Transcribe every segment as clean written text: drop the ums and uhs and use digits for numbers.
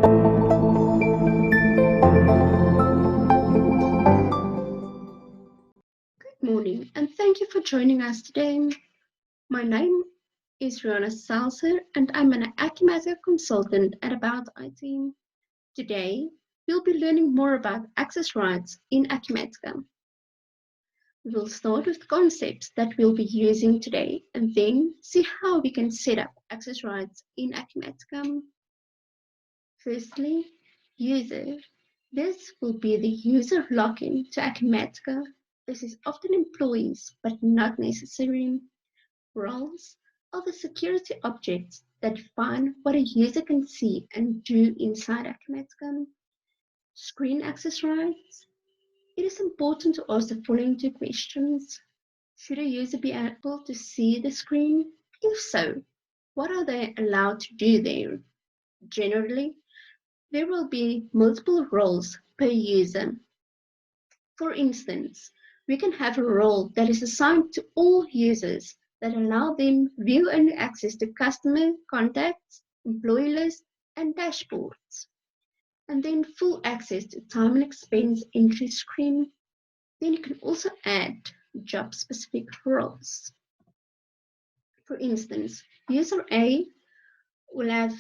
Good morning, and thank you for joining us today. My name is Rihanna Salser, and I'm an Acumatica consultant at About IT. Today, we'll be learning more about access rights in Acumatica. We will start with the concepts that we'll be using today, and then see how we can set up access rights in Acumatica. Firstly, user. This will be the user login to Acumatica. This is often employees, but not necessary. Roles are the security objects that define what a user can see and do inside Acumatica. Screen access rights. It is important to ask the following two questions. Should a user be able to see the screen? If so, what are they allowed to do there? Generally, there will be multiple roles per user. For instance, we can have a role that is assigned to all users that allow them view-only access to customer contacts, employee lists, and dashboards, and then full access to time and expense entry screen. Then you can also add job-specific roles. For instance, user A will have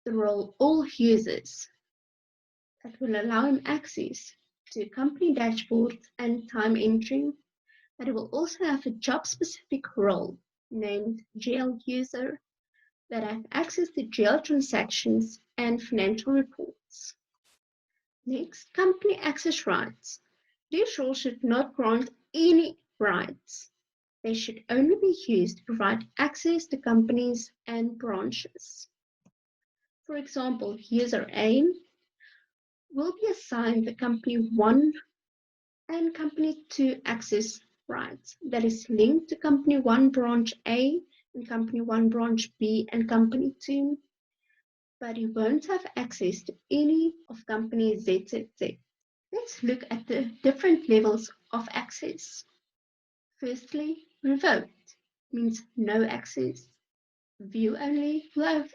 the role all users that will allow him access to company dashboards and time entry, but it will also have a job-specific role named GL user that have access to GL transactions and financial reports. Next, company access rights. These roles should not grant any rights. They should only be used to provide access to companies and branches. For example, user A will be assigned the company 1 and company 2 access rights that is linked to company 1 branch A and company 1 branch B and company 2, but you won't have access to any of company ZZZ. Let's look at the different levels of access. Firstly, revoked means no access. View only will have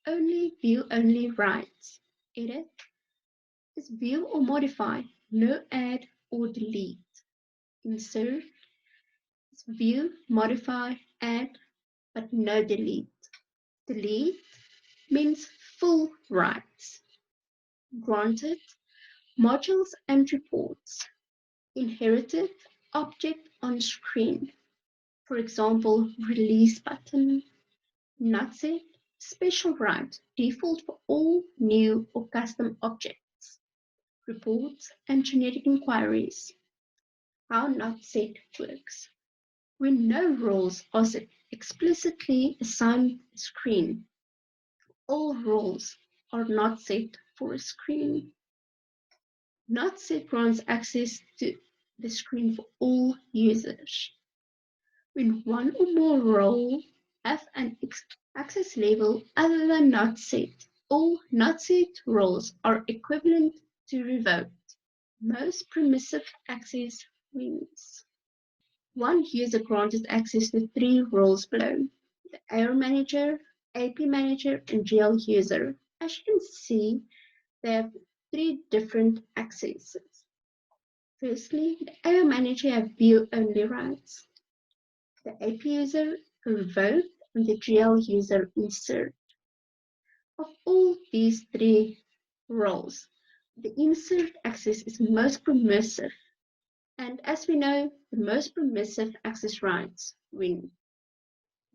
only view only rights. Edit is view or modify, no add or delete. Insert is view, modify, add, but no delete. Delete means full rights. Granted, modules and reports. Inherited object on screen. For example, release button. Not set, special right, default for all new or custom objects. Reports and genetic inquiries. How not set works. When no roles are explicitly assigned a screen, all roles are not set for a screen. Not set grants access to the screen for all users. When one or more roles have an access level other than not set, all not set roles are equivalent to revoked. Most permissive access wins. One user granted access to 3 roles below: the AR manager, AP manager, and GL user. As you can see, they have 3 different accesses. Firstly, the AR manager have view-only rights. The AP user revoke and the GL user insert. Of all these 3 roles, the insert access is most permissive, and as we know, the most permissive access rights win.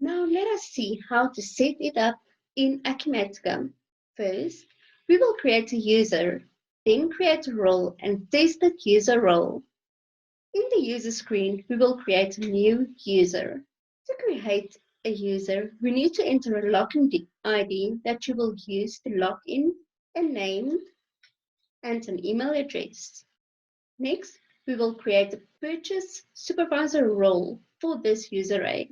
Now let us see how to set it up in Acumatica. First, we will create a user, then create a role and test that user role. In the user screen, we will create a new user. To create a user, we need to enter a login ID that you will use to log in, a name, and an email address. Next, we will create a purchase supervisor role for this user A.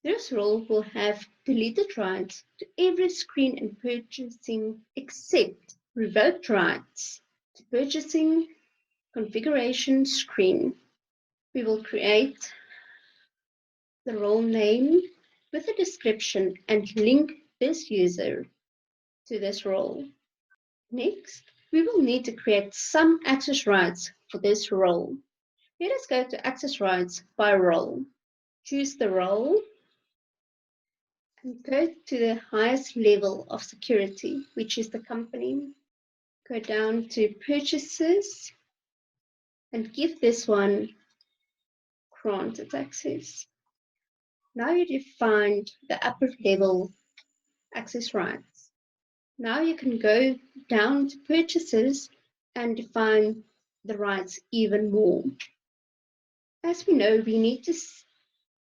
This role will have deleted rights to every screen and purchasing except revoked rights to purchasing configuration screen. We will create the role name with a description and link this user to this role. Next, we will need to create some access rights for this role. Let us go to access rights by role. Choose the role and go to the highest level of security, which is the company. Go down to purchases and give this one granted access. Now you defined the upper level access rights. Now you can go down to purchases and define the rights even more. As we know, we need to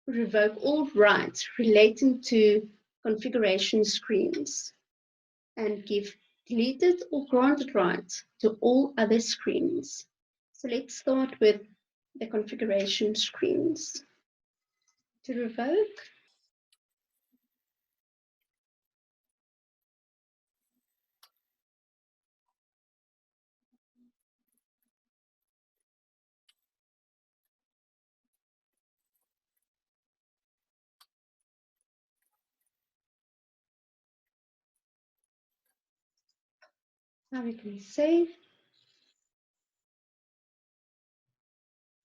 revoke all rights relating to configuration screens and give deleted or granted rights to all other screens. So let's start with the configuration screens. To revoke, now we can save.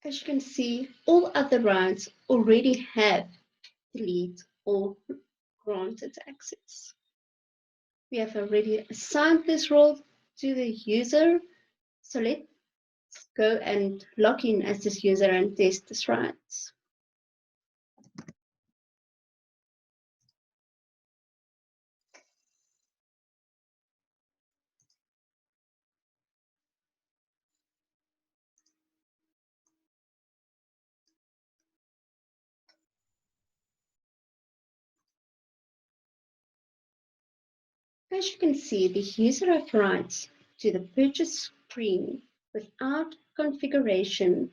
As you can see, all other rights already have delete or granted access. We have already assigned this role to the user, so let's go and log in as this user and test this rights. As you can see, the user has rights to the purchase screen without configuration.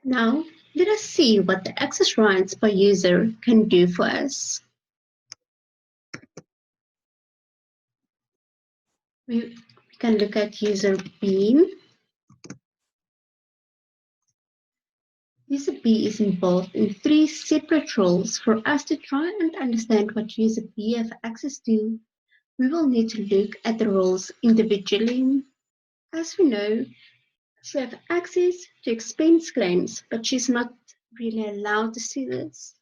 Now, let us see what the access rights by user can do for us. We can look at user beam. User B is involved in 3 separate roles. For us to try and understand what user B has access to, we will need to look at the roles individually. As we know, she has access to expense claims, but she's not really allowed to see this.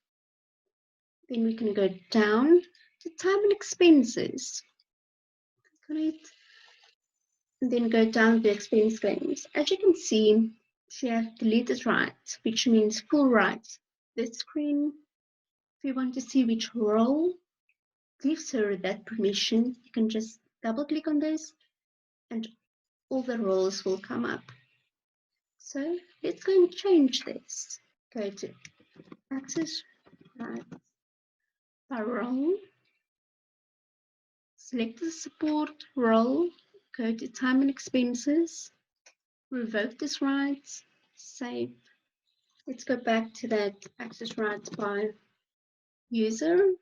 Then we can go down to time and expenses. Great. And then go down to expense claims. As you can see, she has deleted rights, which means full rights. This screen, if you want to see which role gives her that permission, you can just double click on this and all the roles will come up. So let's go and change this. Go to access rights by role. Select the support role. Go to time and expenses. Revoke this rights. Save. Let's go back to that access rights by user.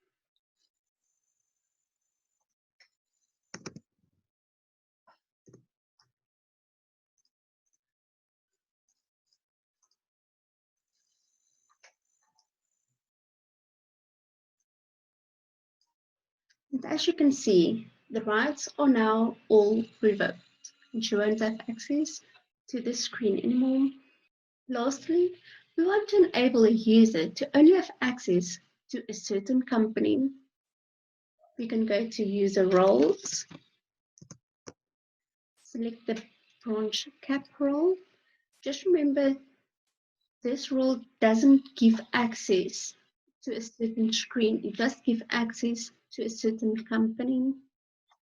And as you can see, the rights are now all revoked, and she won't have access to this screen anymore. Lastly, we want to enable a user to only have access to a certain company. We can go to user roles, select the branch cap role. Just remember, this role doesn't give access to a certain screen. It does give access to a certain company.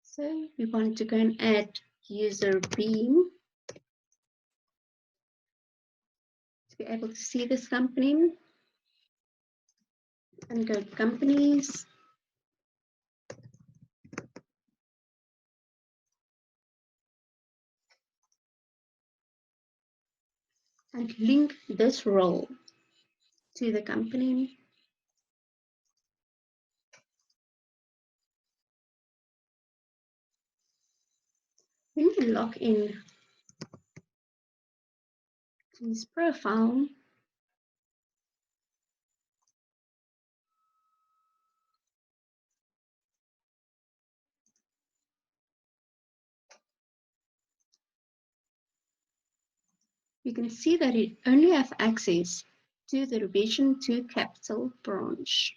So we want to go and add user B to be able to see this company and go to companies. And link this role to the company. When we log in to his profile, you can see that it only has access to the Revision 2 Capital branch.